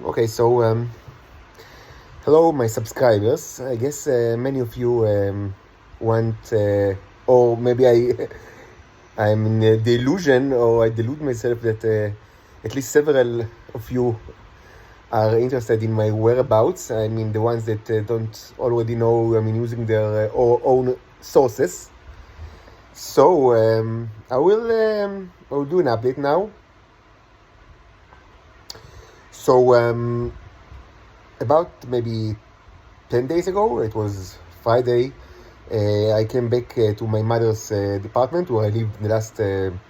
Okay, so hello, my subscribers. I guess many of you want, or maybe I'm in a delusion, or I delude myself that at least several of you are interested in my whereabouts. I mean, the ones that don't already know. I mean, using their own sources. So I will do an update now. So about maybe 10 days ago, it was Friday, I came back to my mother's department where I lived the last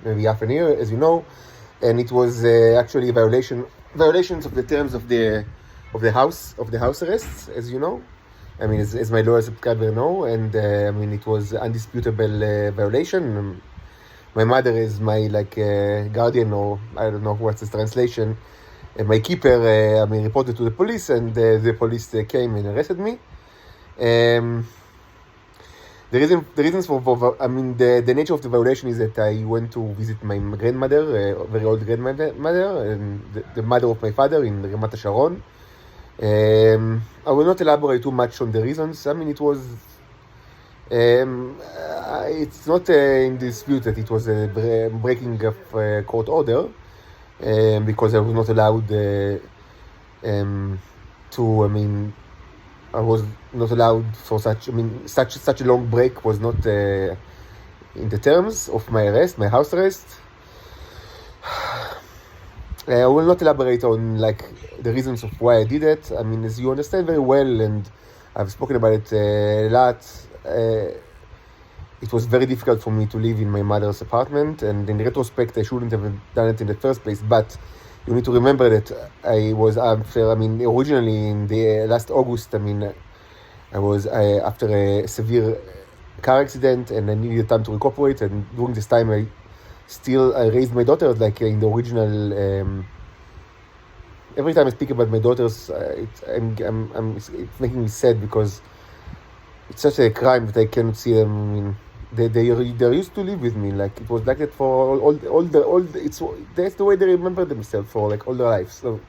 maybe half an year, as you know, and it was actually violations of the terms of the house arrests, as you know. I mean, as my loyal subscriber know, and I mean, it was undisputable violation. My mother is my guardian, or I don't know what's the translation. My keeper, reported to the police, and the police came and arrested me. The reasons for the nature of the violation is that I went to visit my grandmother, very old grandmother, and the mother of my father in Ramat HaSharon. I will not elaborate too much on the reasons. I mean, it was. It's not in dispute that it was a breaking of court order, because I was not allowed I was not allowed for such a long break was not in the terms of my house arrest. I will not elaborate on the reasons of why I did it. I mean, as you understand very well, and I've spoken about it a lot, it was very difficult for me to live in my mother's apartment, and in retrospect, I shouldn't have done it in the first place. But you need to remember that I was unfair. I mean, originally in the last August, I was after a severe car accident, and I needed time to recuperate. And during this time, I raised my daughters in the original. Every time I speak about my daughters, it's making me sad because it's such a crime that I cannot see them. I mean, they used to live with me. It was like that for that's the way they remember themselves for all their lives. So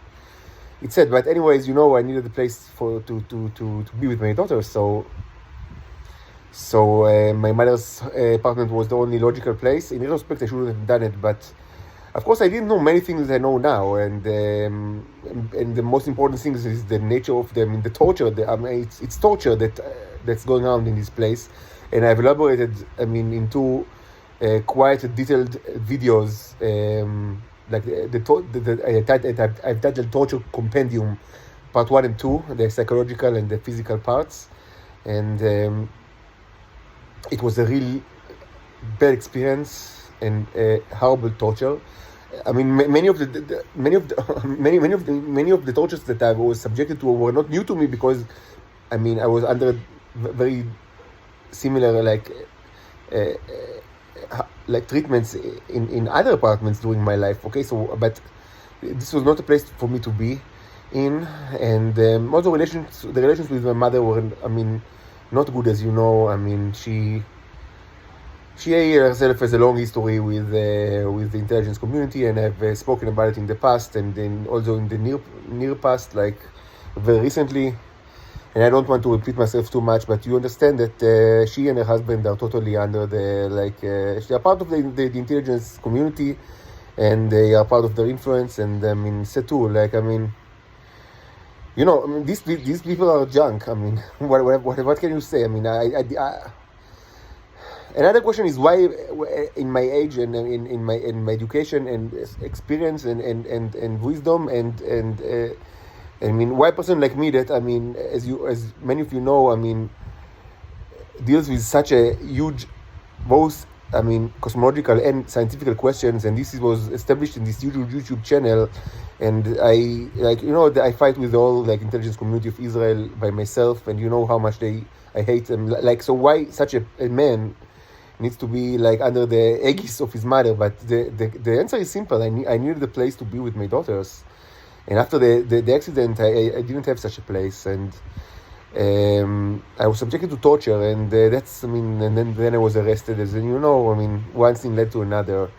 it's sad. But anyways, I needed a place to be with my daughter. So my mother's apartment was the only logical place. In retrospect, I shouldn't have done it, but of course, I didn't know many things I know now, and the most important thing is the nature of them, the torture. It's torture that's going on in this place, and I've elaborated. In two quite detailed videos, I've titled "Torture Compendium," Part 1 and 2, the psychological and the physical parts, and it was a real bad experience and horrible torture. I mean, many of the tortures that I was subjected to were not new to me because, I was under very similar treatments in other apartments during my life. Okay, so but this was not a place for me to be in, and also the relations with my mother were, not good, as you know. She herself has a long history with the intelligence community, and I've spoken about it in the past, and then also in the near past, very recently. And I don't want to repeat myself too much, but you understand that she and her husband are totally under they are part of the intelligence community, and they are part of their influence. And c'est tout. These people are junk. What can you say? Another question is why, in my age and in my education and experience and wisdom why a person like me that as many of you know, deals with such a huge, both cosmological and scientific questions, and this was established in this YouTube channel, and I fight with all intelligence community of Israel by myself, and you know how much I hate them. So why such a man needs to be under the aegis of his mother? But the answer is simple. I needed a place to be with my daughters, and after the accident, I didn't have such a place, and I was subjected to torture, and and then I was arrested, as you know. One thing led to another.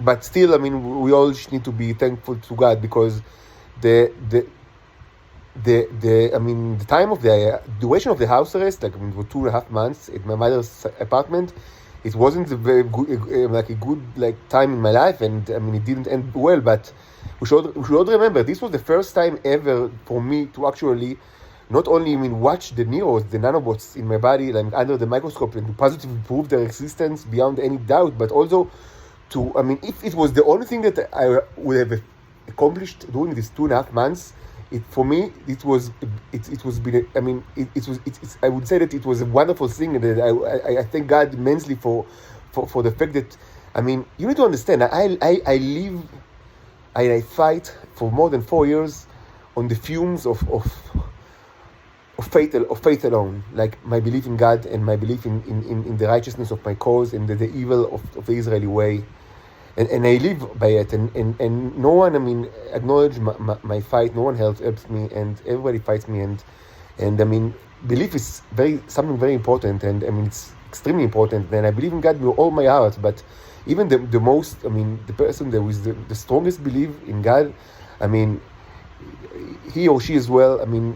but still, I mean, we all need to be thankful to God, because the the the I mean, the time of the duration of the house arrest, like, I mean, for 2.5 months at my mother's apartment, it wasn't a very good, like a good like time in my life, and I mean, it didn't end well. But we should remember, this was the first time ever for me to actually not only, I mean, watch the neos, the nanobots in my body, like under the microscope, and to positively prove their existence beyond any doubt, but also to, I mean, if it was the only thing that I would have accomplished during these 2.5 months, for me it was been, I mean, it's I would say that it was a wonderful thing, and that I thank God immensely for the fact that, I mean, you need to understand, I live, I fight for more than 4 years on the fumes of faith alone, like my belief in God and my belief in the righteousness of my cause, and the evil of the Israeli way, and I live by it, and no one, I mean, acknowledge my fight. No one helps me, and everybody fights me, and I mean, belief is something very important, and I mean, it's extremely important, and I believe in God with all my heart. But even the most, I mean, the person that was the strongest belief in God, I mean, he or she as well, I mean,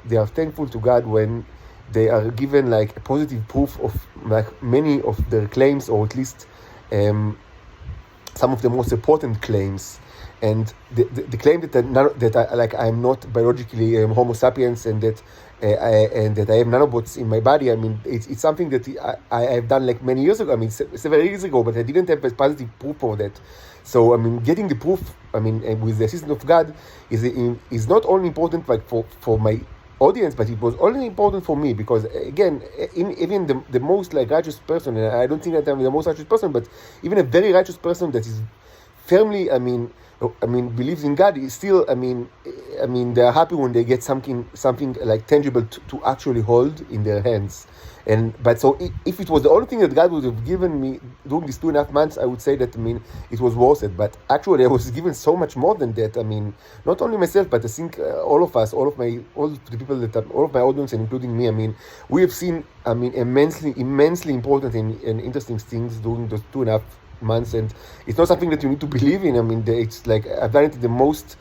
they are thankful to God when they are given like a positive proof of like many of their claims, or at least some of the most important claims. And the claim that I'm not biologically Homo sapiens, and that I have nanobots in my body. I mean, it's something that I have done like many years ago. I mean, several years ago, but I didn't have a positive proof for that. So, I mean, getting the proof, I mean, with the assistance of God, is not only important like for my audience, but it was only important for me, because again, even the most like righteous person, and I don't think that I'm the most righteous person, but even a very righteous person that is firmly, I mean, believes in God, is still, I mean, they are happy when they get something like tangible to actually hold in their hands. But so if it was the only thing that God would have given me during these 2.5 months, I would say that, I mean, it was worth it. But actually, I was given so much more than that. I mean, not only myself, but I think all of us, all of the people all of my audience, and including me, I mean, we have seen, I mean, immensely important and interesting things during those 2.5 months, and it's not something that you need to believe in. I mean, it's like I've done it in the most.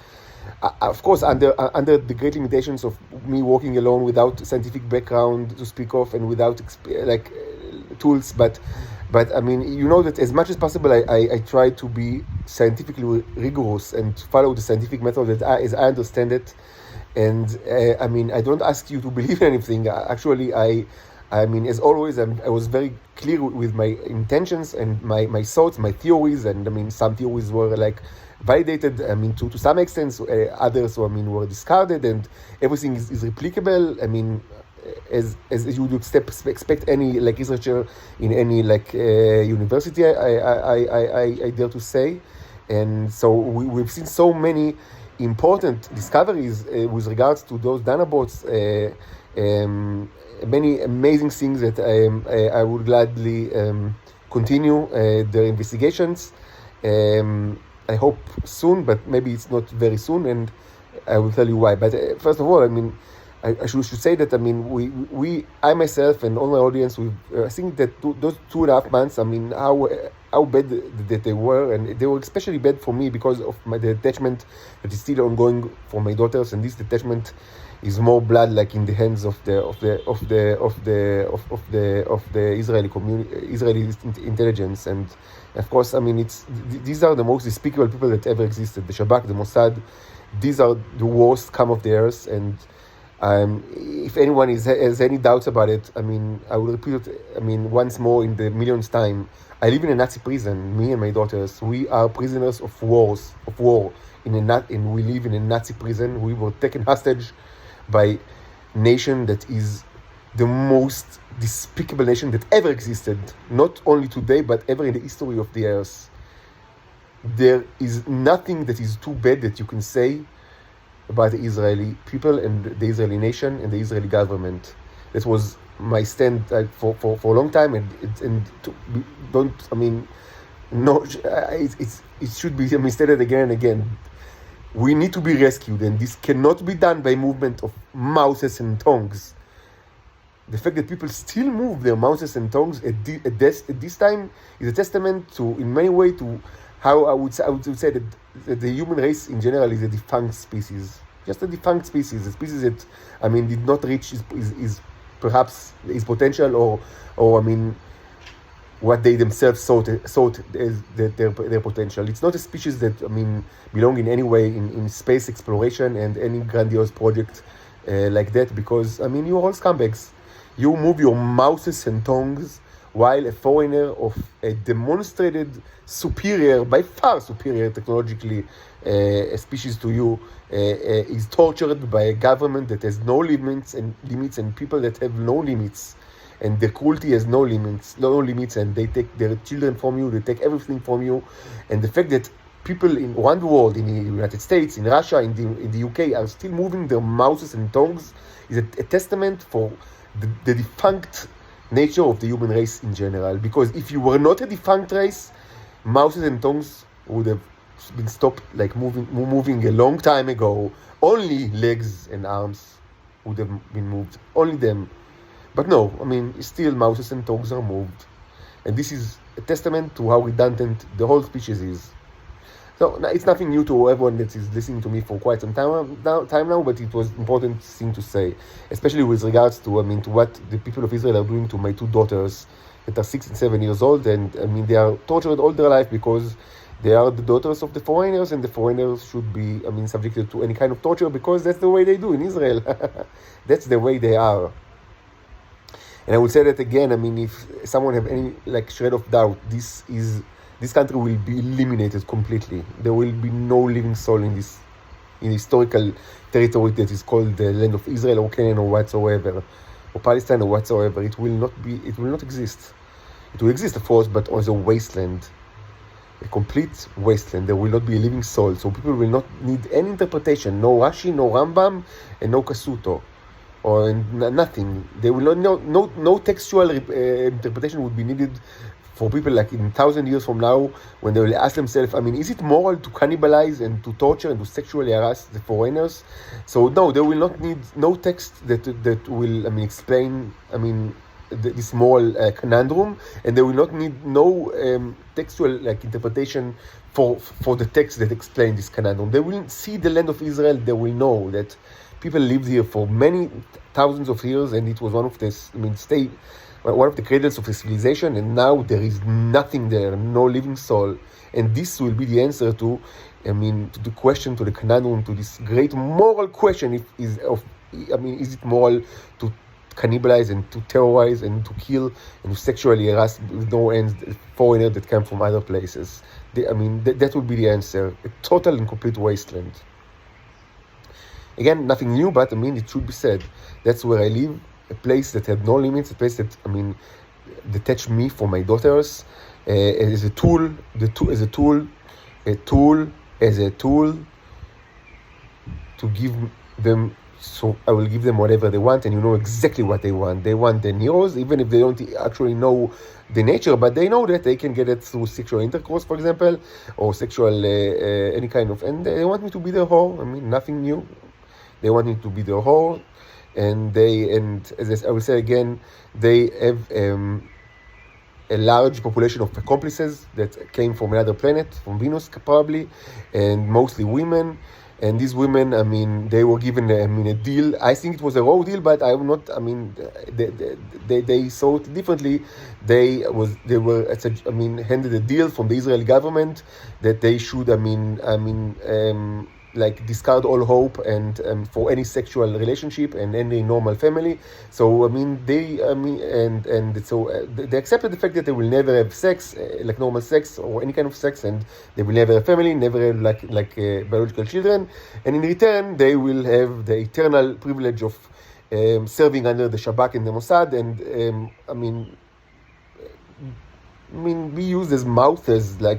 Of course, under the great limitations of me walking alone without scientific background to speak of, and without tools, but I mean, you know that as much as possible, I try to be scientifically rigorous and follow the scientific method as I understand it. And I mean, I don't ask you to believe in anything. Actually, I mean, as always, I was very clear with my intentions and my thoughts, my theories, and I mean, some theories were like validated, I mean, to some extent, others, I mean, were discarded, and everything is replicable. I mean, as you would expect any like researcher in any like university, I dare to say. And so we've seen so many important discoveries with regards to those nanobots, many amazing things that I would gladly continue their investigations. I hope soon, but maybe it's not very soon, and I will tell you why. But first of all, I mean, I should say that, I mean, I myself and all my audience, I think that those 2.5 months, I mean, how bad that they were, and they were especially bad for me because of the attachment that is still ongoing for my daughters, and this detachment is more blood like in the hands of the Israeli community, Israeli intelligence. And of course, I mean, these are the most despicable people that ever existed. The Shabak, the Mossad, these are the worst scum of the earth. And if anyone has any doubts about it, I mean, I will repeat it, I mean, once more in the millionth time. I live in a Nazi prison, me and my daughters. We are prisoners of war, and we live in a Nazi prison. We were taken hostage by a nation that is the most despicable nation that ever existed, not only today, but ever in the history of the earth. There is nothing that is too bad that you can say about the Israeli people and the Israeli nation and the Israeli government. That was my stand for a long time, it should be stated again and again. We need to be rescued, and this cannot be done by movement of mouths and tongues. The fact that people still move their mouths and tongues at this time is a testament to, in many ways, to how I would say that the human race in general is a defunct species, just a defunct species, a species that did not reach is perhaps its potential, or what they themselves thought as their potential. It's not a species that belong in any way in space exploration and any grandiose project like that, because you're all scumbags. You move your mouses and tongues while a foreigner of a demonstrated superior, by far superior technologically, a species to you is tortured by a government that has no limits and people that have no limits, and the cruelty has no limits, and they take their children from you, they take everything from you, and the fact that people in one world, in the United States, in Russia, in the UK, are still moving their mouses and tongues is a testament for the defunct nature of the human race in general. Because if you were not a defunct race, mouses and tongues would have been stopped, like moving a long time ago. Only legs and arms would have been moved, only them. But no, still mouses and tongues are moved, and this is a testament to how redundant the whole species is. So it's nothing new to everyone that is listening to me for quite some time now, but it was important thing to say, especially with regards to to what the people of Israel are doing to my two daughters that are 6 and 7 years old, and they are tortured all their life because they are the daughters of the foreigners, and the foreigners should be subjected to any kind of torture because that's the way they do in Israel. That's the way they are. And I will say that again, if someone have any shred of doubt, this country will be eliminated completely. There will be no living soul in this historical territory that is called the land of Israel or Canaan or whatsoever, or Palestine or whatsoever. It will not exist. It will exist, of course, but as a wasteland, a complete wasteland. There will not be a living soul. So people will not need any interpretation, no Rashi, no Rambam, and no Kasuto, or nothing. They will not, no textual interpretation would be needed for people like in 1,000 years from now, when they will ask themselves, is it moral to cannibalize and to torture and to sexually harass the foreigners? So no, they will not need no text that will explain this moral conundrum, and they will not need no textual interpretation for the text that explain this conundrum. They will see the land of Israel. They will know that people lived here for many thousands of years, and it was one of the cradles of the civilization, and now there is nothing there, no living soul. And this will be the answer to the question, to the conundrum, to this great moral question: is it moral to cannibalize and to terrorize and to kill and to sexually harass with no ends foreigners that come from other places? That would be the answer. A total and complete wasteland. Again, nothing new, but it should be said. That's where I live. A place that had no limits, a place that detached me from my daughters as a tool to give them. So I will give them whatever they want, and you know exactly what they want. They want the heroes, even if they don't actually know the nature, but they know that they can get it through sexual intercourse, for example, or sexual any kind of. And they want me to be their whore. Nothing new. They want me to be their whore. And as I will say again, they have a large population of accomplices that came from another planet, from Venus probably, and mostly women. And these women, they were given a deal. I think it was a raw deal, but I'm not. They saw it differently. They were handed a deal from the Israeli government that they should discard all hope and for any sexual relationship and any normal family. So they accepted the fact that they will never have sex, like normal sex or any kind of sex, and they will never have family, never have biological children, and in return they will have the eternal privilege of serving under the Shabak and the Mossad, and we use this mouth as that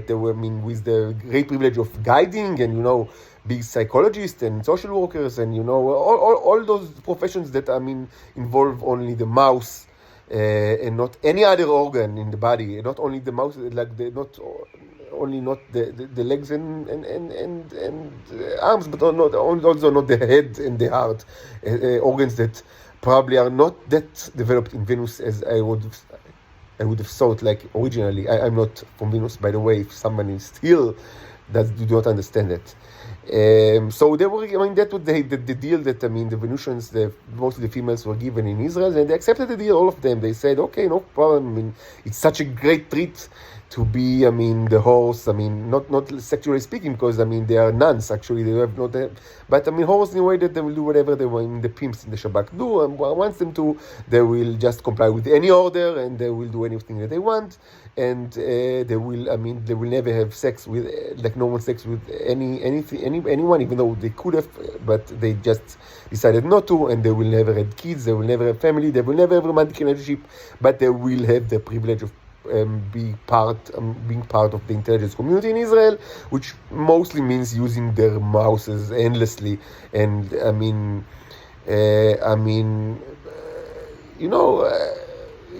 they were with the great privilege of guiding and being psychologists and social workers and all those professions that involve only the mouth and not any other organ in the body, not only the mouth, not the legs and arms, but also not the head and the heart, organs that probably are not that developed in Venus as I would I would have thought, like, originally, I'm not from Venus, by the way, if somebody still that do not understand it. So they were, I mean, that was the deal that, I mean, the Venusians, most of the females were given in Israel, and they accepted the deal, all of them. They said, okay, no problem. I mean, it's such a great treat to be, I mean, the horse. I mean, not sexually speaking, because, I mean, they are nuns, actually. They have not, but, I mean, horse in a way that they will do whatever they want, the pimps in the Shabbat do, and wants them to, they will just comply with any order, and they will do anything that they want. And they will, I mean, they will never have sex with, like, normal sex with anyone, even though they could have, but they just decided not to, and they will never have kids, they will never have family, they will never have romantic relationship, but they will have the privilege of being part of the intelligence community in Israel, which mostly means using their mouses endlessly, and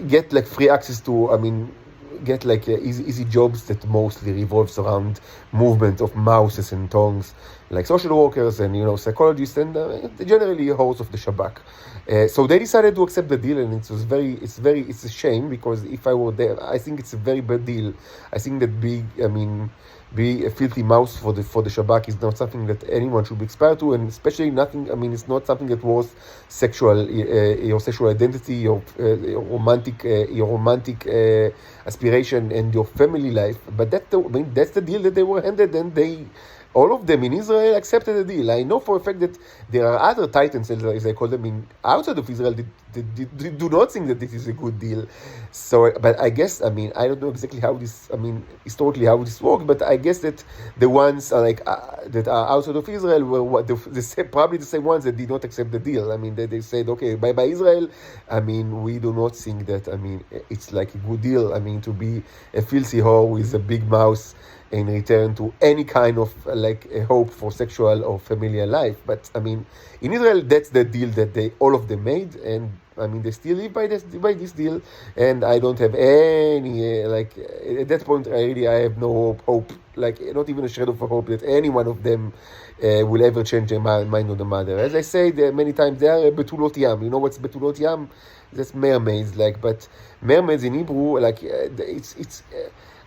get like free access to, get like easy jobs that mostly revolves around movement of mouses and tongues, like social workers and psychologists and generally hosts of the Shabbat. So they decided to accept the deal, and it's a shame, because if I were there, I think it's a very bad deal. I think that be a filthy mouse for the Shabbat is not something that anyone should be exposed to, and especially nothing. I mean, it's not something that was sexual, your sexual identity, your romantic aspiration, and your family life. But that's the deal that they were handed, and all of them in Israel accepted the deal. I know for a fact that there are other titans, as I call them, outside of Israel, they do not think that this is a good deal. So, but I guess, I don't know exactly how this, historically how this works, but I guess that the ones are that are outside of Israel were probably the same ones that did not accept the deal. They said, okay, bye Israel. We do not think that, it's like a good deal. To be a filthy whore with a big mouse in return to any kind of like a hope for sexual or familial life. But in Israel, that's the deal that all of them made, and they still live by this deal. And I don't have any at that point I have no hope, like not even a shred of hope that any one of them will ever change their mind on the matter. As I say many times, they are betulot yam. You know what's betulot yam? That's mermaids. But mermaids in Hebrew, it's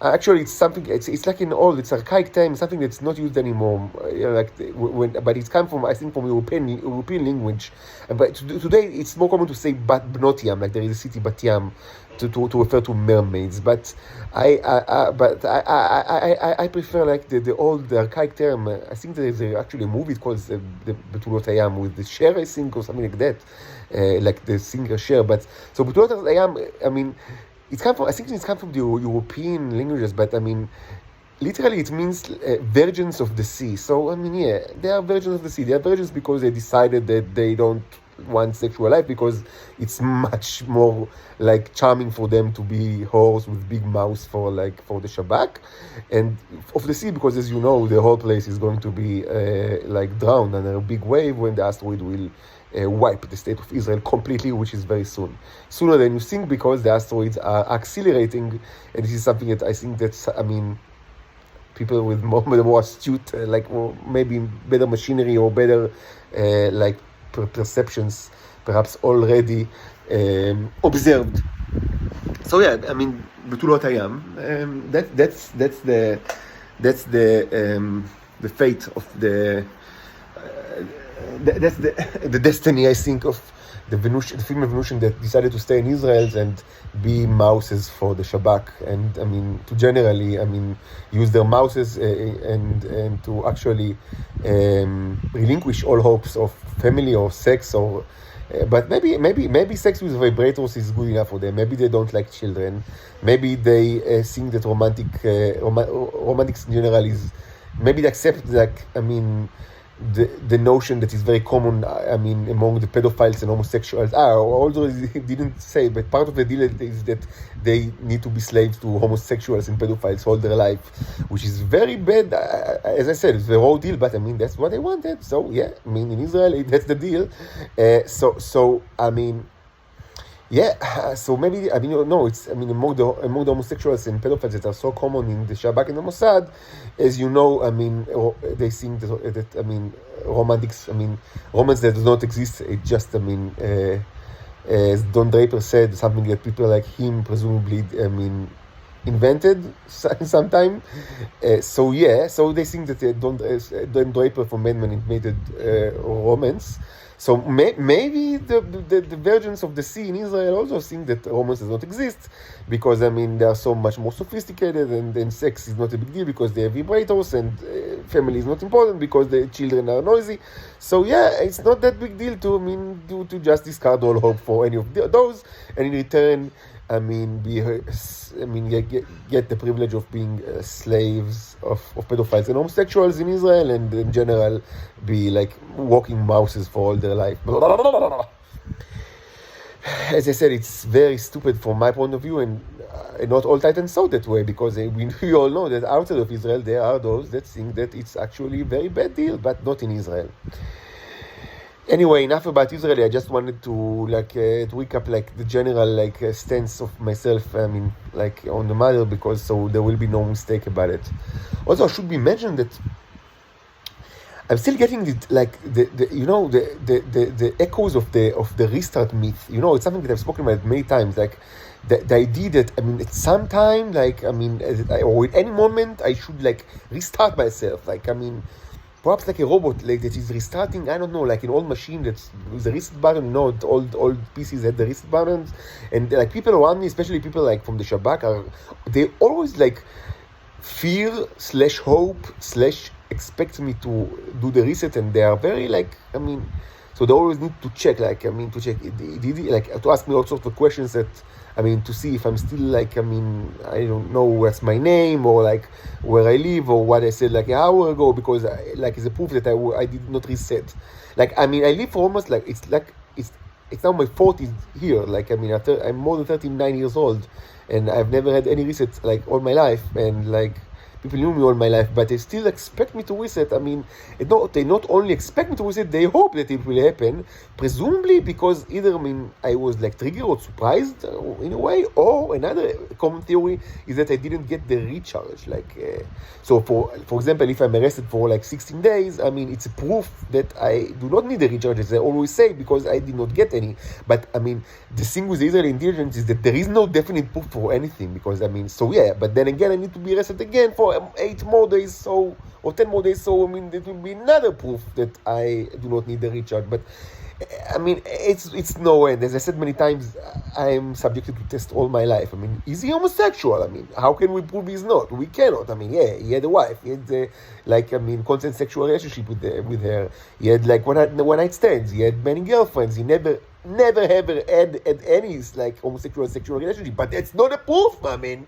actually, it's something. It's like it's archaic time, something that's not used anymore. But it's come from, I think, from European language. But today it's more common to say Bnot Yam, like there is a city Bat Yam, to refer to mermaids. But I prefer like the old archaic term. I think there is actually a movie called the Betulot Hayam with the Cher, I think, or something like that, like the singer Cher. But so Betulot Hayam, it's come from, I think it's come from the European languages, but literally it means virgins of the sea. So they are virgins of the sea. They are virgins because they decided that they don't want sexual life, because it's much more like charming for them to be whores with big mouths for the Shabbat, and of the sea because, as you know, the whole place is going to be drowned under a big wave when the asteroid will wipe the state of Israel completely, which is very soon, sooner than you think, because the asteroids are accelerating, and this is something that I think that people with more astute, or maybe better machinery or better perceptions, perhaps already observed. So yeah, Betulot Hayam. That's the fate of the. That's the destiny, I think, of the female Venusian that decided to stay in Israel and be mouses for the Shabbat, and to generally use their mouses and to actually relinquish all hopes of family or sex, or but maybe sex with vibrators is good enough for them. Maybe they don't like children. Maybe they think that romantics in general is, maybe they accept the notion that is very common, among the pedophiles and homosexuals. Although he didn't say, but part of the deal is that they need to be slaves to homosexuals and pedophiles all their life, which is very bad. As I said, it's the whole deal, but that's what they wanted. So yeah, in Israel, that's the deal. Yeah, so maybe it's among the homosexuals and pedophiles that are so common in the Shabbat and the Mossad, as you know, they think that romance that does not exist. It's just as Don Draper said, something that people like him presumably, invented sometime. So they think that Don Draper from Mad Men invented romance. So maybe the virgins of the sea in Israel also think that romance does not exist, because they are so much more sophisticated, and sex is not a big deal because they have vibrators, and family is not important because the children are noisy. So it's not that big deal to just discard all hope for any of those, and in return, get the privilege of being slaves of pedophiles and homosexuals in Israel, and in general be like walking mouses for all their life. As I said, it's very stupid from my point of view, and not all Titans saw that way, because we all know that outside of Israel there are those that think that it's actually a very bad deal, but not in Israel. Anyway, enough about Israel. I just wanted to to recap the general stance of myself. On the matter, because so there will be no mistake about it. Also, should be mentioned that I'm still getting the echoes of the restart myth. It's something that I've spoken about many times. The idea that at some time, or at any moment, I should restart myself. Perhaps like a robot that is restarting, I don't know, like an old machine that's with a reset button. Old PCs had the reset buttons, and people around me, especially people from the Shabak, they always fear / hope / expect me to do the reset, and they are very so they always need to check, to ask me all sorts of questions that, to see if I'm still I don't know what's my name, or where I live, or what I said an hour ago, because it's a proof that I did not reset. I live for almost it's now my 40s here. After I'm more than 39 years old, and I've never had any resets all my life, and people knew me all my life, but they still expect me to reset. They not only expect me to reset, they hope that it will happen, presumably because either, I was triggered or surprised in a way, or another common theory is that I didn't get the recharge. So for example, if I'm arrested for 16 days, it's a proof that I do not need the recharge, as I always say, because I did not get any. But the thing with the Israeli intelligence is that there is no definite proof for anything, because but then again, I need to be arrested again for 8 more days, or 10 more days, so that will be another proof that I do not need the recharge. But it's no end. As I said many times, I'm subjected to test all my life. Is he homosexual? How can we prove he's not? We cannot. He had a wife. He had constant sexual relationship with her. He had one night stands. He had many girlfriends. He never ever had any homosexual sexual relationship. But that's not a proof.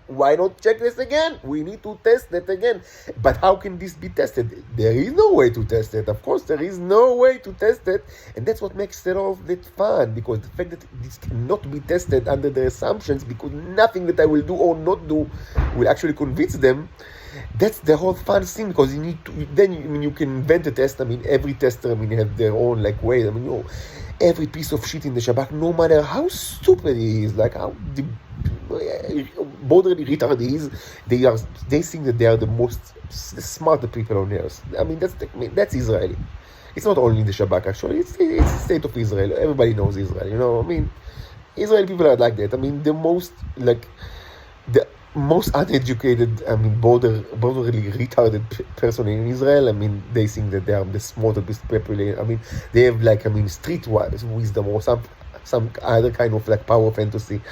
Why not check this again? We need to test that again. But how can this be tested? There is no way to test it. Of course, there is no way to test it, and that's what makes it all that fun. Because the fact that this cannot be tested under the assumptions, because nothing that I will do or not do will actually convince them. That's the whole fun thing, because you need to. Then you can invent a test. Every tester have their own way. Every piece of shit in the Shabak, no matter how stupid he is, how borderline retarded he is, they think that they are the smarter people on earth. That's Israeli. It's not only the Shabak, actually. It's the state of Israel. Everybody knows Israel. Israeli people are like that. The most uneducated, borderly retarded person in Israel, they think that they are the smartest people. They have street wisdom, or some other kind of power fantasy.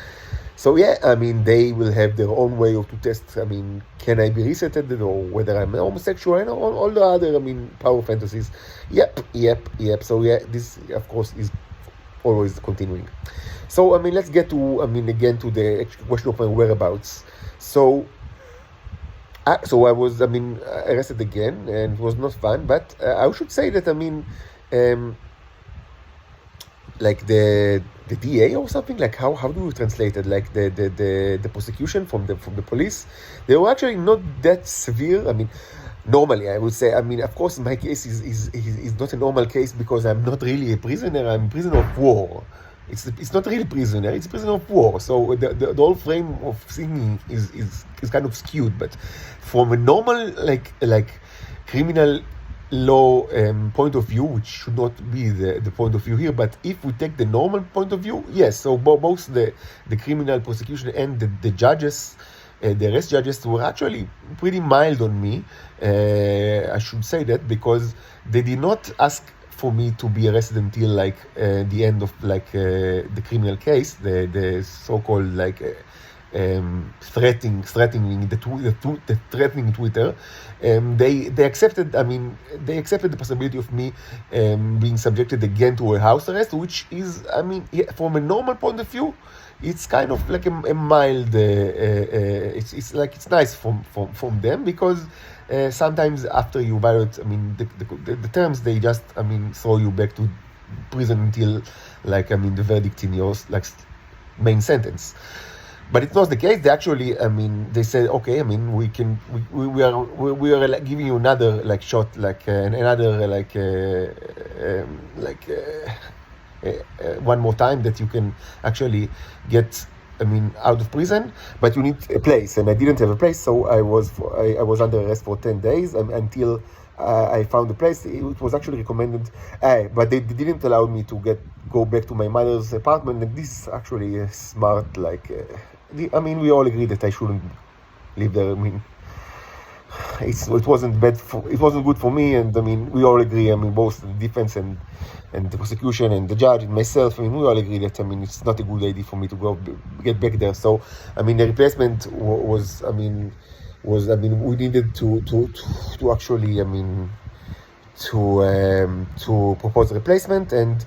So they will have their own way to test. Can I be resetted, or whether I'm homosexual, and all the other power fantasies. Yep. So this of course is always continuing. So let's get to again to the question of my whereabouts. So I was arrested again, and it was not fun. But I should say that the DA or something, how do you translate it? The prosecution from the police, they were actually not that severe. Normally, I would say, of course, my case is not a normal case, because I'm not really a prisoner. I'm a prisoner of war. It's not really prisoner. It's a prisoner of war. So the whole frame of seeing is kind of skewed. But from a normal criminal law point of view, which should not be the point of view here, but if we take the normal point of view, yes. So both the criminal prosecution and the judges, the arrest judges, were actually pretty mild on me. I should say that, because they did not ask for me to be arrested until like the end of like the criminal case, the so-called like threatening the threatening Twitter. They accepted. I mean, they accepted the possibility of me being subjected again to a house arrest, which is, I mean, from a normal point of view, it's kind of like a mild. It's like it's nice from them, because sometimes after you violate, I mean, the terms, they just, I mean, throw you back to prison until, like, I mean, the verdict in your like main sentence. But it's not the case. They actually, I mean, they said, okay, I mean, we are like giving you another like shot, like another one more time that you can actually get, I mean, out of prison, but you need a place, and I didn't have a place, so I was under arrest for 10 days until I found a place. It was actually recommended, but they didn't allow me to go back to my mother's apartment, and this is actually a smart, like, I mean, we all agree that I shouldn't live there. I mean, it wasn't good for me, and I mean, we all agree. I mean, both the defense and the prosecution and the judge and myself. I mean, we all agree that, I mean, it's not a good idea for me to get back there. So, I mean, the replacement was we needed to actually, I mean, to propose a replacement, and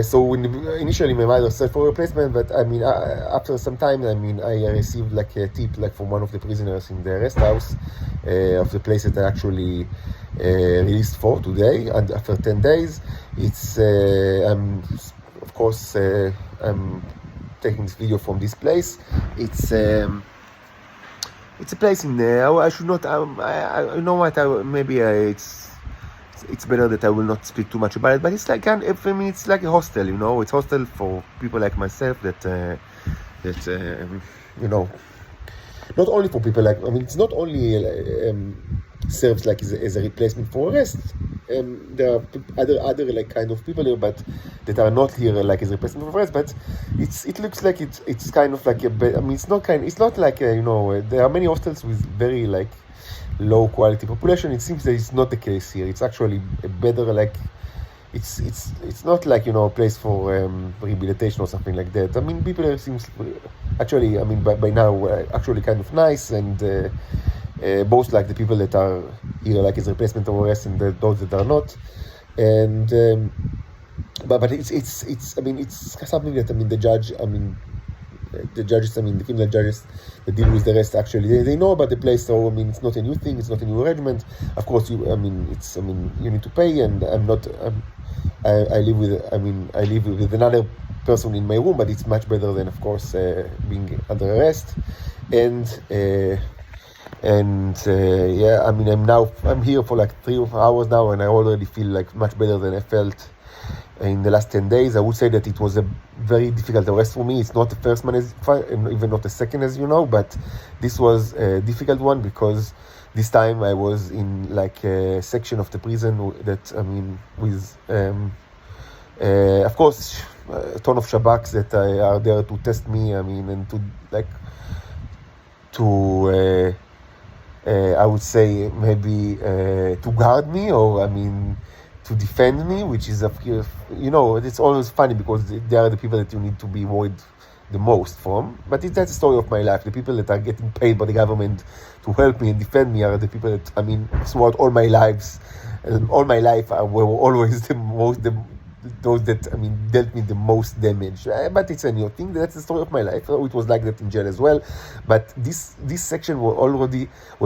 so initially my mother said for a replacement, but I mean, after some time, I mean, I received like a tip, like from one of the prisoners in the arrest house of the place that I actually released for today, and after 10 days, it's of course I'm taking this video from this place. It's a place in there. I should not. You know what? It's better that I will not speak too much about it. But it's like, I mean, it's like a hostel. You know, it's hostel for people like myself that you know, not only for people like, I mean, it's not only serves like as a replacement for arrest. There are other like kind of people here, but that are not here like as a replacement for arrest. But it looks like it's kind of like I mean, it's not like you know, there are many hostels with very like low quality population. It seems that it's not the case here. It's actually a better, like, it's not like, you know, a place for rehabilitation or something like that. I mean, people here seems actually, I mean, by now actually kind of nice, and both like the people that are here like as replacement of arrest and those that are not, and but it's I mean, it's something that, I mean, the judges, I mean, the criminal judges that deal with the rest, actually they know about the place. So, I mean, it's not a new thing, it's not a new arrangement. Of course, you need to pay, and I live with another person in my room, but it's much better than, of course, being under arrest. And yeah, I mean, I'm here for like 3 or 4 hours now, and I already feel like much better than I felt in the last 10 days. I would say that it was a very difficult arrest for me. It's not the first one, and even not the second, as you know, but this was a difficult one, because this time I was in like a section of the prison that, I mean, with of course a ton of Shabaks that are there to test me, I mean, and to like I would say maybe to guard me, or, I mean, to defend me, which is, you know, it's always funny, because they are the people that you need to be worried the most from. But that's the story of my life. The people that are getting paid by the government to help me and defend me are the people that, I mean, throughout all my life, were always those that, I mean, dealt me the most damage. But it's a new thing. That's the story of my life. It was like that in jail as well. But this section was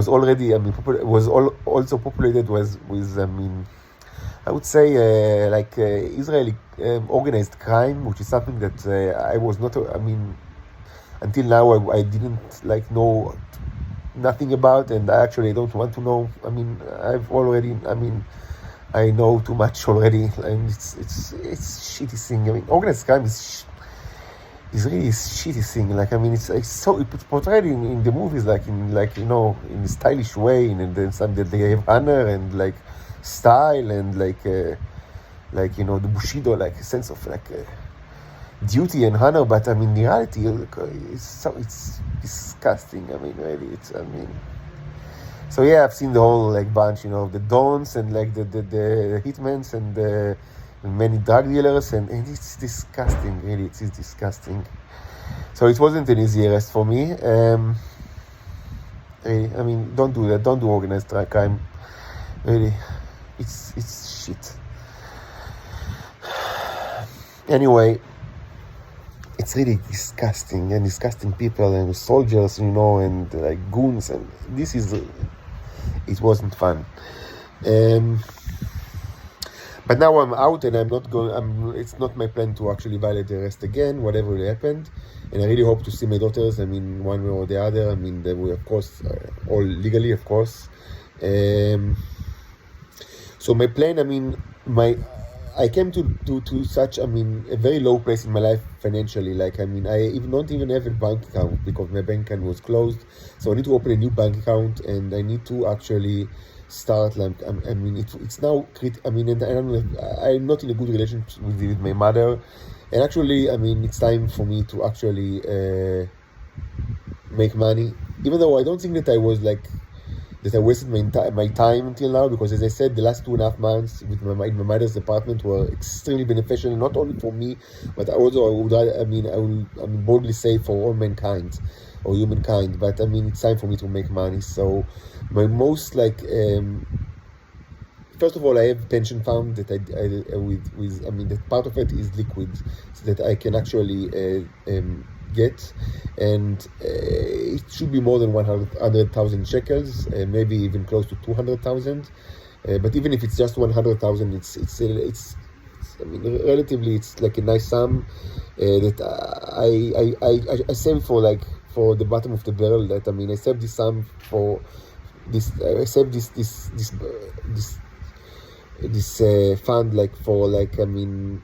already I mean, also populated with I mean, I would say Israeli organized crime, which is something that I was not. I mean, until now I didn't like know nothing about, and I actually don't want to know. I mean, I know too much already, and it's shitty thing. I mean, organized crime is really a shitty thing. Like, I mean, it's portrayed in the movies, like, in, like, you know, in a stylish way, and then some that they have honor, and like style and like you know, the Bushido, like a sense of like duty and honor. But I mean, in reality, it's disgusting. I mean, really, so yeah, I've seen the whole like bunch, you know, the Dons and like the hitmans and the many drug dealers, and it's disgusting. Really, it is disgusting. So it wasn't an easy arrest for me. Really, I mean, don't do that. Don't do organized crime. Really, it's shit. Anyway, it's really disgusting, and disgusting people and soldiers, you know, and like goons, and it wasn't fun. But now I'm out, and it's not my plan to actually violate the arrest again, whatever will happen. And I really hope to see my daughters, I mean, one way or the other. I mean, they will, of course, all legally, of course. So my plan, I mean, I came to such, I mean, a very low place in my life financially. Like, I mean, I don't even have a bank account because my bank account was closed. So I need to open a new bank account, and I need to actually start, like, I mean, it's now, I mean, and I'm not in a good relationship with my mother. And actually, I mean, it's time for me to actually make money. Even though I don't think that I wasted my time until now, because as I said, the last 2.5 months with my mother's apartment were extremely beneficial, not only for me, but also I will boldly say for all mankind or humankind. But I mean, it's time for me to make money. So my most first of all, I have a pension fund that I mean, that part of it is liquid, so that I can actually get, and it should be more than 100,000 shekels, maybe even close to 200,000. But even if it's just 100,000, it's I mean, relatively, it's like a nice sum that I save for the bottom of the barrel. That, I mean, I save this sum for this. I save this fund, like, for, like, I mean,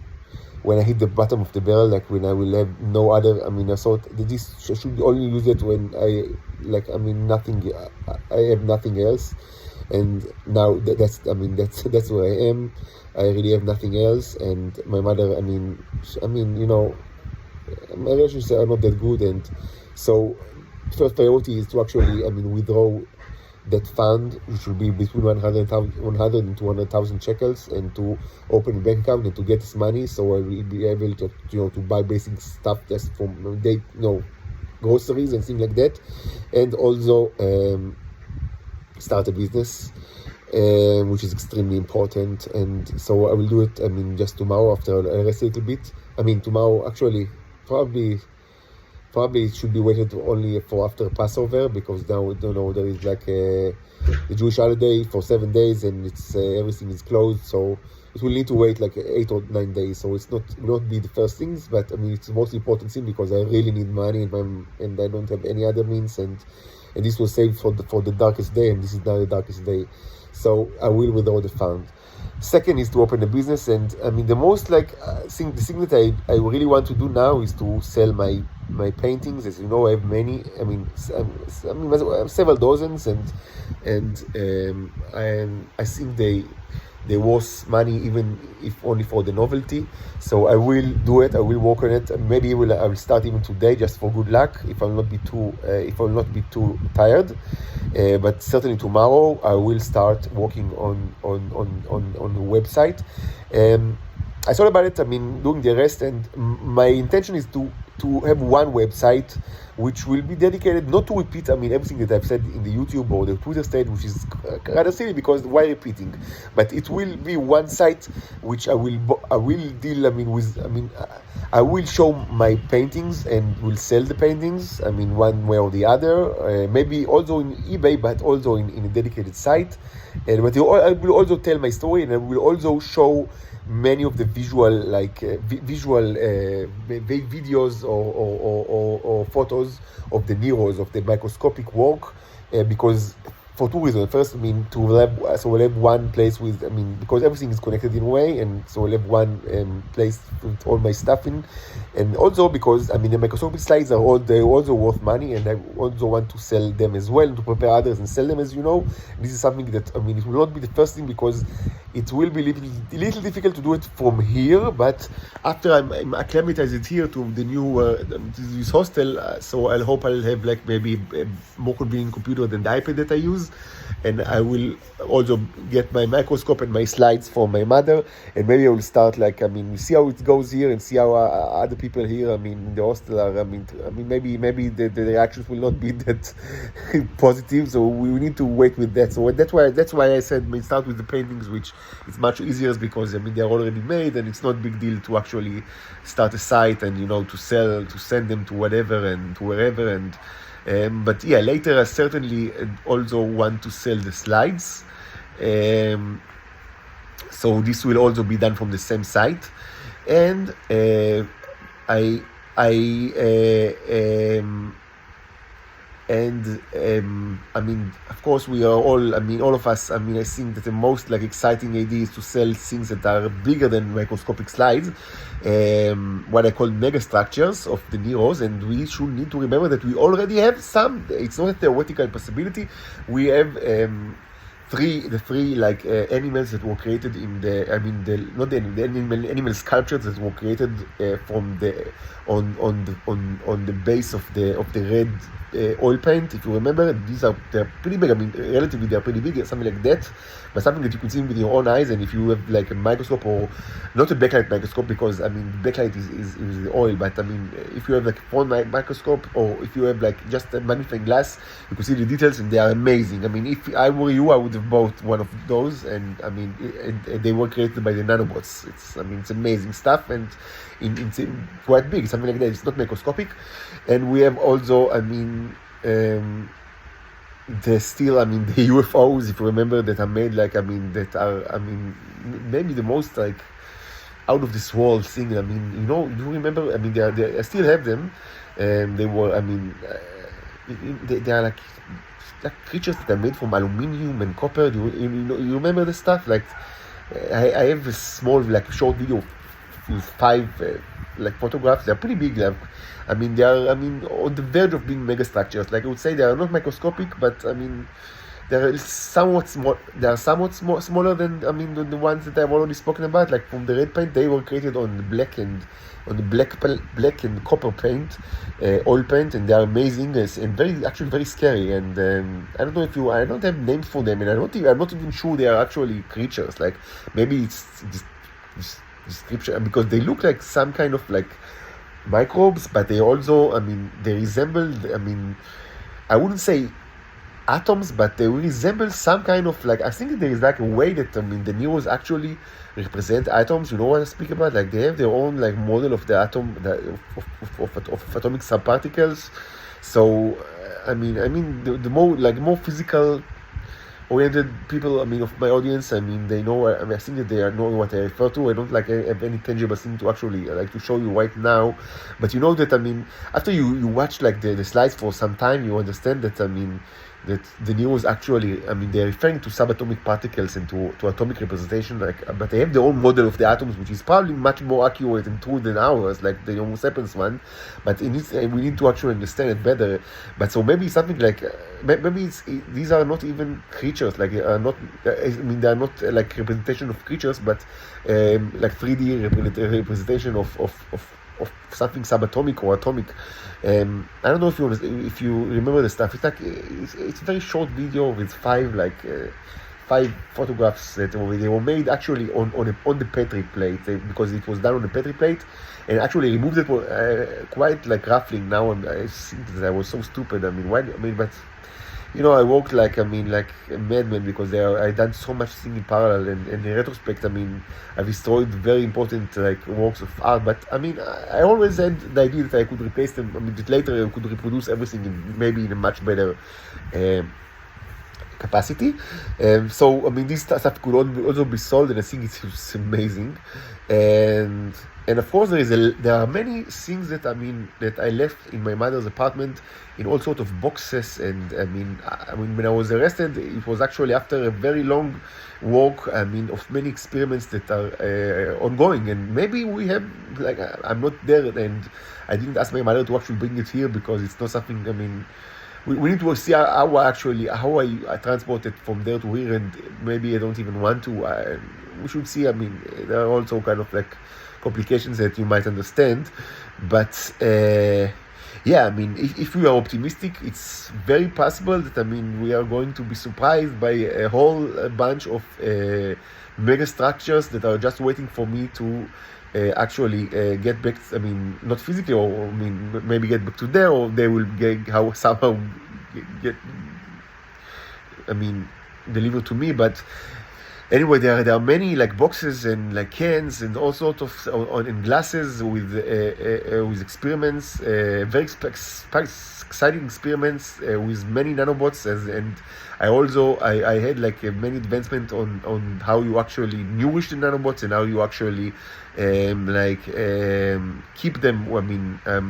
when I hit the bottom of the barrel, like when I will have no other, I mean, I thought that this should only use it when I have nothing else. And now that's where I am. I really have nothing else. And my mother, I mean, you know, my relationships are not that good. And so first priority is to actually, I mean, withdraw that fund, which will be between 100 and 200,000 shekels, and to open a bank account and to get this money, so I will be able to, you know, to buy basic stuff just from groceries and things like that, and also start a business, which is extremely important. And so I will do it, I mean, just tomorrow after I rest a little bit. I mean, tomorrow, actually, probably it should be waited only for after Passover, because now, you know, there is like the Jewish holiday for 7 days, and it's everything is closed, so it will need to wait like 8 or 9 days. So it will not be the first things, but I mean, it's the most important thing, because I really need money, and I don't have any other means, and this was saved for the darkest day, and this is now the darkest day. So I will withdraw the fund. Second is to open a business, and I mean, the most the thing that I really want to do now is to sell my paintings. As you know, I have many. I mean, I have several dozens, and I think they worth money, even if only for the novelty. So I will do it. I will work on it. Maybe I will start even today, just for good luck, if I will not be too tired. But certainly tomorrow I will start working on the website. I thought about it, I mean, doing the rest, and my intention is to have one website which will be dedicated not to repeat, I mean, everything that I've said in the YouTube or the Twitter site, which is rather silly, because why repeating? But it will be one site which I will deal, I mean, with, I mean, I will show my paintings and will sell the paintings, I mean, one way or the other, maybe also in eBay, but also in a dedicated site. But I will also tell my story, and I will also show many of the visual videos or photos of the mirrors, of the microscopic work, because for two reasons. First, I mean, we'll have one place with, I mean, because everything is connected in a way, and so we'll have one place with all my stuff in, and also because, I mean, the microscopic slides they're also worth money, and I also want to sell them as well, to prepare others and sell them, as you know. This is something that, I mean, it will not be the first thing, because it will be a little difficult to do it from here, but after I'm acclimatized here to the new to this hostel, so I hope I'll have like maybe a more convenient computer than the iPad that I use, and I will also get my microscope and my slides for my mother, and maybe I will start like, I mean, see how it goes here and see how other people here, I mean, in the hostel are, I mean maybe the reactions will not be that positive, so we need to wait with that. So that's why I said, I mean, start with the paintings, which it's much easier because, I mean, they're already made, and it's not a big deal to actually start a site and, you know, to send them to whatever and to wherever. And but yeah, later I certainly also want to sell the slides. So this will also be done from the same site, and I mean, of course, we are all, I mean, all of us, I mean, I think that the most like exciting idea is to sell things that are bigger than microscopic slides, what I call mega structures of the neros, and we should need to remember that we already have some. It's not a theoretical possibility. We have the three like animals that were created in the, I mean, the animal sculptures that were created from the on the base of the red oil paint. If you remember, they're pretty big. I mean, relatively they're pretty big, something like that, but something that you can see with your own eyes. And if you have like a microscope, or not a backlight microscope, because I mean backlight is the oil, but I mean if you have like a phone microscope, or if you have like just a magnifying glass, you can see the details, and they are amazing. I mean, if I were you, I would have bought one of those, and I mean they were created by the nanobots. It's amazing stuff, and it's quite big, something like that. It's not microscopic. And we have also, I mean, the UFOs, if you remember, that are made like, I mean, that are, I mean, maybe the most like out of this world thing. I mean, you know, you remember, I mean, I still have them, and they were, I mean, they are like creatures that are made from aluminium and copper. You remember the stuff? Like, I have a small, like, short video with 5 like photographs. They're pretty big. I mean, they are, I mean, on the verge of being mega structures. Like, I would say they are not microscopic, but I mean, they are somewhat small. They are somewhat smaller than, I mean, the ones that I've already spoken about. Like from the red paint, they were created on the black and copper paint, oil paint, and they are amazing and very scary. And I don't know I don't have names for them, and I'm not even sure they are actually creatures. Like, maybe it's this description, because they look like some kind of like microbes, but they also, I mean, they resemble, I mean, I wouldn't say atoms, but they resemble some kind of like, I think there is like a way that, I mean, the neurons actually represent atoms. You know what I speak about? Like, they have their own like model of the atom, of atomic subparticles. So I mean the more physical oriented people, I mean, of my audience, I mean, they know, I mean, I think that they know what I refer to. I don't like have any tangible thing to actually like to show you right now, but you know that, I mean, after you watch like the slides for some time, you understand that, I mean, that the neurons actually, I mean, they're referring to subatomic particles and to atomic representation, like, but they have their own model of the atoms, which is probably much more accurate and true than ours, like the Homo sapiens one. But we need to actually understand it better. But so maybe something like, maybe these are not even creatures, like, I mean, they are not like representation of creatures, but like 3D representation of something subatomic or atomic. I don't know if you remember the stuff. It's like it's a very short video with 5 photographs that they were made actually on the Petri plate, because it was done on the Petri plate, and actually removed it quite like roughly. Now I think that I was so stupid. I mean, why? I mean, but you know, I worked like, I mean, like a madman, because I done so much thing in parallel, and in retrospect, I mean, I destroyed very important like works of art. But I mean, I always had the idea that I could replace them. I mean, that later I could reproduce everything maybe in a much better capacity. So I mean, this stuff could also be sold, and I think it's amazing. And of course, there are many things that that I left in my mother's apartment in all sort of boxes. And I mean, when I was arrested, it was actually after a very long walk. I mean, of many experiments that are ongoing, and maybe we have like I'm not there, and I didn't ask my mother to actually bring it here because it's not something. I mean, we need to see how I transport it from there to here, and maybe I don't even want to. We should see. I mean, there are also kind of like complications that you might understand, but yeah, I mean, if we are optimistic, it's very possible that we are going to be surprised by a whole bunch of mega structures that are just waiting for me to actually get back. I mean, not physically, or maybe get back to there, or they will somehow get. Delivered to me, but. Anyway, there are many like boxes and like cans and all sorts of in glasses with experiments, very exciting experiments with many nanobots. And I had like many advancement on how you actually nourish the nanobots and how you actually keep them.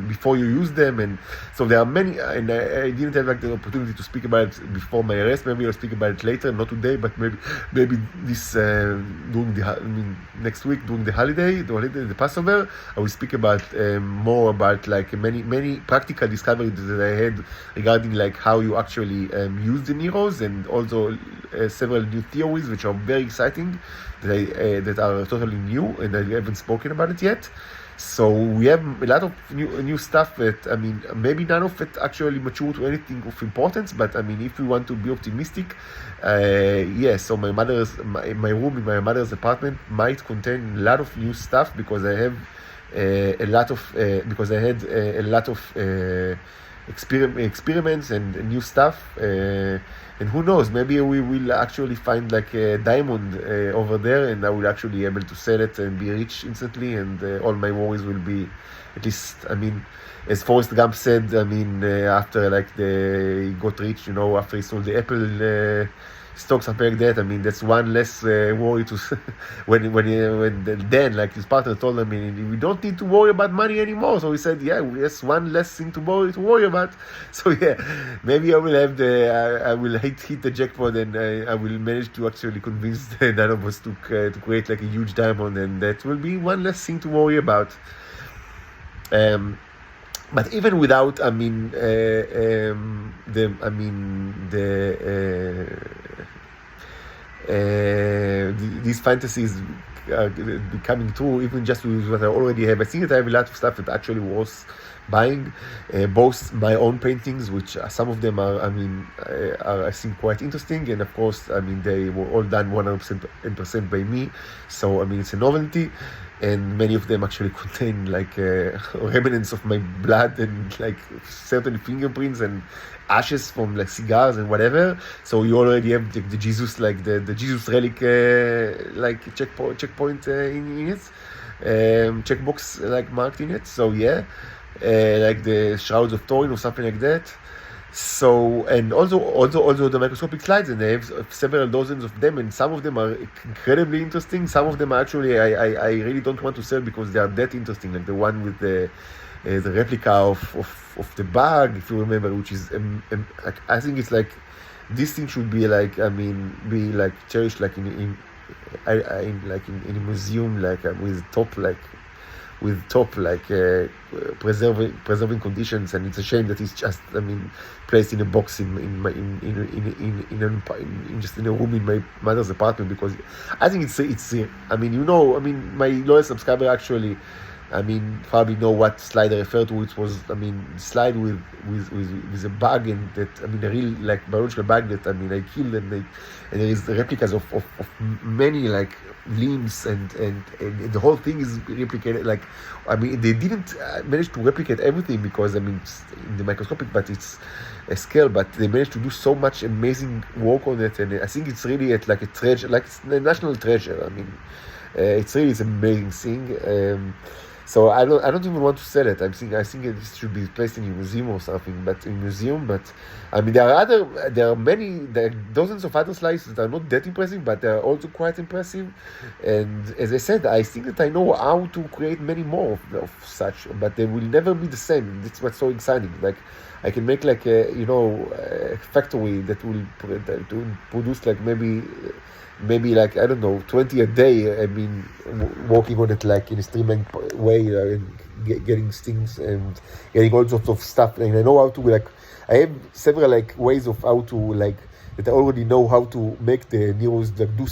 Before you use them, and so there are many. And I didn't have like the opportunity to speak about it before my arrest. Maybe I'll speak about it later, not today, but maybe this during next week during the Passover. I will speak about more about like many practical discoveries that I had regarding like how you actually use the Neros, and also several new theories which are very exciting that are totally new, and I haven't spoken about it yet. So we have a lot of new stuff that maybe none of it actually mature to anything of importance, but if we want to be optimistic, so my room in my mother's apartment might contain a lot of new stuff because I have a lot of experiments and new stuff. And who knows, maybe we will actually find like a diamond over there, and I will actually be able to sell it and be rich instantly, and all my worries will be, at least, as Forrest Gump said, after like he got rich, after he sold the Apple stocks, something like that. That's one less worry to when like his partner told him, we don't need to worry about money anymore. So he said, yeah, that's one less thing to worry about. So yeah, maybe I will hit the jackpot, and I will manage to actually convince the nanobots to create like a huge diamond, and that will be one less thing to worry about. But even without, these fantasies becoming true, even just with what I already have. I think that I have a lot of stuff that actually was buying, both my own paintings, which some of them are I think quite interesting, and of course they were all done 100% by me, so it's a novelty, and many of them actually contain like remnants of my blood and like certain fingerprints and ashes from like cigars and whatever. So you already have the Jesus, like the Jesus relic like checkpoint in it, checkbox like marked in it. So yeah, like the Shrouds of Turin or something like that. So, and also the microscopic slides, and they have several dozens of them, and some of them are incredibly interesting. Some of them are actually I really don't want to sell because they are that interesting, like the one with the replica of the bug, if you remember, which is I think it's like this thing should be like be like cherished like in a museum, like with top preserving conditions, and it's a shame that it's just placed in a box in just in a room in my mother's apartment, because I think it's my loyal subscriber actually probably know what slide I refer to. It was slide with a bug, and that a real like biological bug that I killed, and there is the replicas of many like limbs, and the whole thing is replicated. Like they didn't manage to replicate everything because it's in the microscopic, but it's a scale. But they managed to do so much amazing work on it, and I think it's really like a treasure, like it's a national treasure. It's really an amazing thing. So I don't even want to sell it. I think it should be placed in a museum or something, but in museum. But I mean, there are dozens of other slides that are not that impressive, but they are also quite impressive. And as I said, I think that I know how to create many more of such, but they will never be the same. That's what's so exciting. Like I can make like a factory that will produce like maybe like I don't know 20 a day. I mean, working on it like in a streamlined way, and getting things and getting all sorts of stuff. And I know how to like I have several like ways of how to like that I already know how to make the neurons like do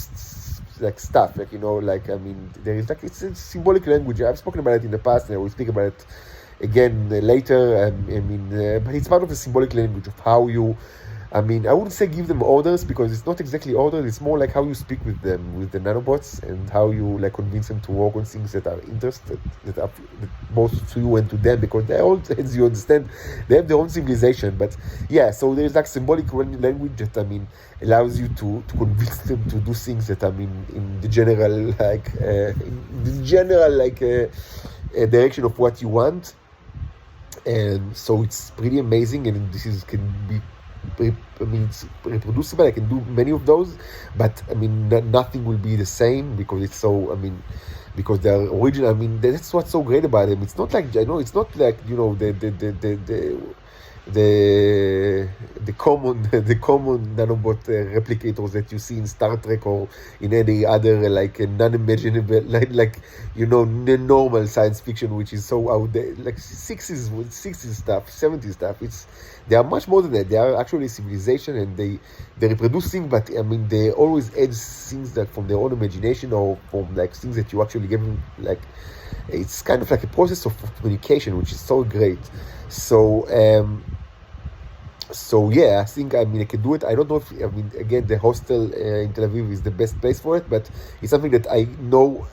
like stuff, like like I mean there is like it's a symbolic language. I've spoken about it in the past, and I will speak about it again later. But it's part of the symbolic language of how you. I mean, I wouldn't say give them orders, because it's not exactly orders. It's more like how you speak with them, with the nanobots, and how you like convince them to work on things that are interested, that both to you and to them, because they all, as you understand, they have their own civilization. But yeah, so there's like symbolic language that allows you to convince them to do things that in the general direction of what you want. And so it's pretty amazing, and can be. It's reproducible. I can do many of those, but nothing will be the same, because it's so. Because they're original. That's what's so great about them. It's not like it's not like the common nanobot replicators that you see in Star Trek or in any other non-imaginable the normal science fiction, which is so out there, like 60s stuff, 70s stuff. They are much more than that. They are actually a civilization, and they reproduce things, but they always add things that from their own imagination, or from things that you actually give them. It's kind of like a process of communication, which is so great. So yeah, I think I can do it. I don't know if again the hostel in Tel Aviv is the best place for it, but it's something that I know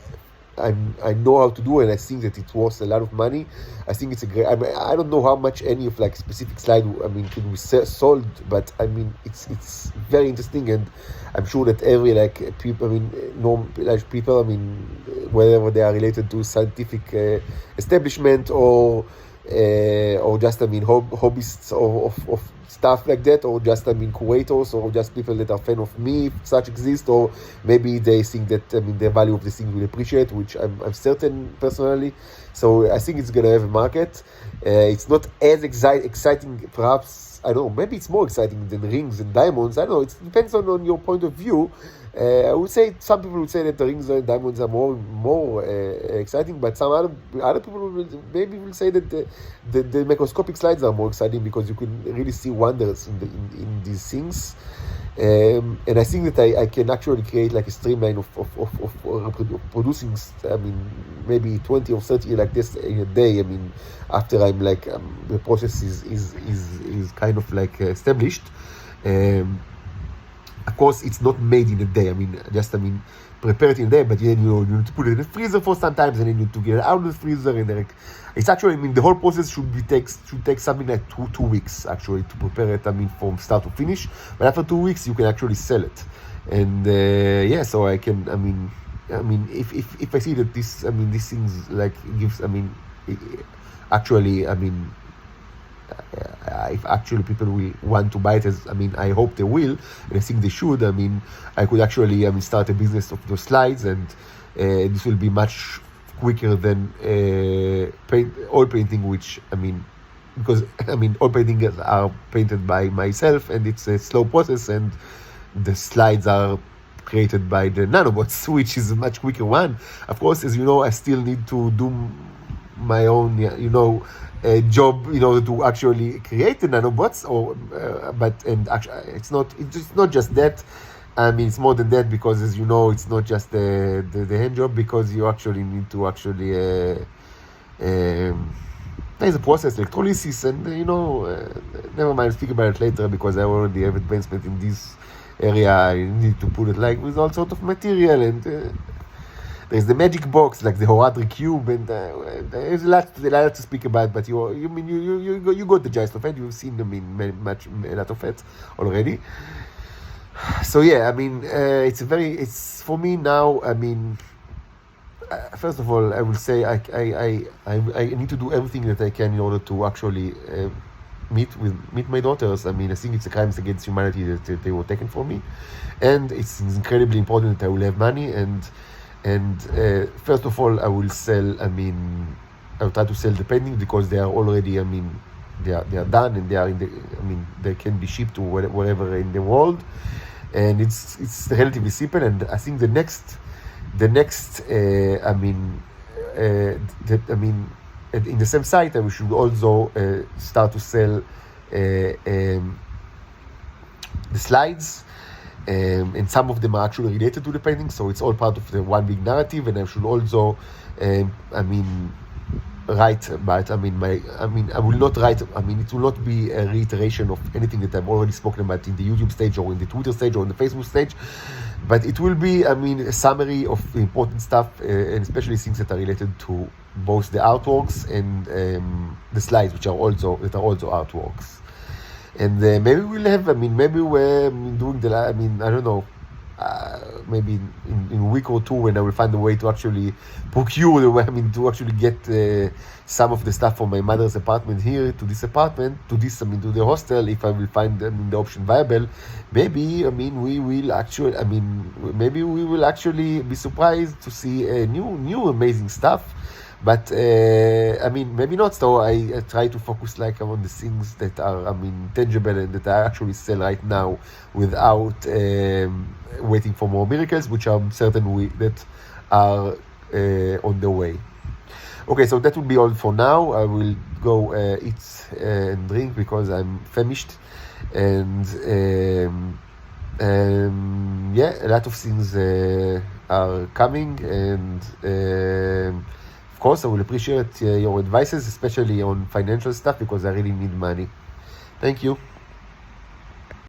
how to do, and I think that it's worth a lot of money. I think it's a great. I don't know how much any of specific slide can be sold, but it's very interesting, and I'm sure that every people people whether they are related to scientific establishment or just hobbyists of stuff like that, or just curators, or just people that are fan of me, if such exist, or maybe they think that the value of the thing will appreciate, which I'm certain personally. So I think it's gonna have a market. It's not as exciting, perhaps. I don't know, maybe it's more exciting than rings and diamonds. I don't know, it depends on your point of view. I would say some people would say that the rings and diamonds are more exciting, but some other people will say that the microscopic slides are more exciting, because you can really see wonders in these things. And I think that I can actually create a streamline of producing maybe 20 or 30 like this in a day. After the process is kind of established. Of course, it's not made in a day. Prepare it in a day, but then you need to put it in the freezer for some time, and then you need to get it out of the freezer. And it's actually, the whole process should take something like two weeks actually to prepare it. From start to finish. But after 2 weeks, you can actually sell it. And yeah, so I can. If I see that this things gives. Actually, if actually people will want to buy it, I hope they will, and I think they should. I could actually start a business of those slides, and this will be much quicker than oil painting, which because oil paintings are painted by myself, and it's a slow process, and the slides are created by the nanobots, which is a much quicker one. Of course, as you know, I still need to do my own job in order to actually create the nanobots, it's not just that. It's more than that, because as you know, it's not just the hand job, because you actually need to there's a process, electrolysis, and never mind, speak about it later, because I already have advancement in this area. I need to put it with all sort of material, and there's the magic box, the Horadric cube, and there's a lot to speak about. But you got the gist of it. You've seen a lot of it already. So yeah, it's for me now. first of all, I will say I need to do everything that I can in order to actually meet my daughters. I mean, I think it's a crimes against humanity that they were taken from me, and it's incredibly important that I will have money. And first of all, I will sell. I mean, I will try to sell the paintings because they are already. I mean, they are done and they are in the. I mean, they can be shipped to wherever in the world, and it's relatively simple. And I think the next. I mean, in the same site, we should also start to sell the slides, and some of them are actually related to the painting, so it's all part of the one big narrative. And I should also, write about. I will not write. It will not be a reiteration of anything that I've already spoken about in the YouTube stage or in the Twitter stage or in the Facebook stage. But it will be, a summary of the important stuff, and especially things that are related to both the artworks and the slides, which are also artworks. And maybe we'll have, maybe we're doing I don't know, maybe in a week or two, when I will find a way to actually procure to actually get some of the stuff from my mother's apartment here to this apartment, to the hostel. If I will find the option viable, maybe we will actually be surprised to see new amazing stuff. But maybe not. So I try to focus on the things that are tangible and that I actually sell right now, without waiting for more miracles, which I'm certain that are on the way. Okay, so that will be all for now. I will go eat and drink because I'm famished, and a lot of things are coming, and of course I will appreciate your advices, especially on financial stuff, because I really need money. Thank you.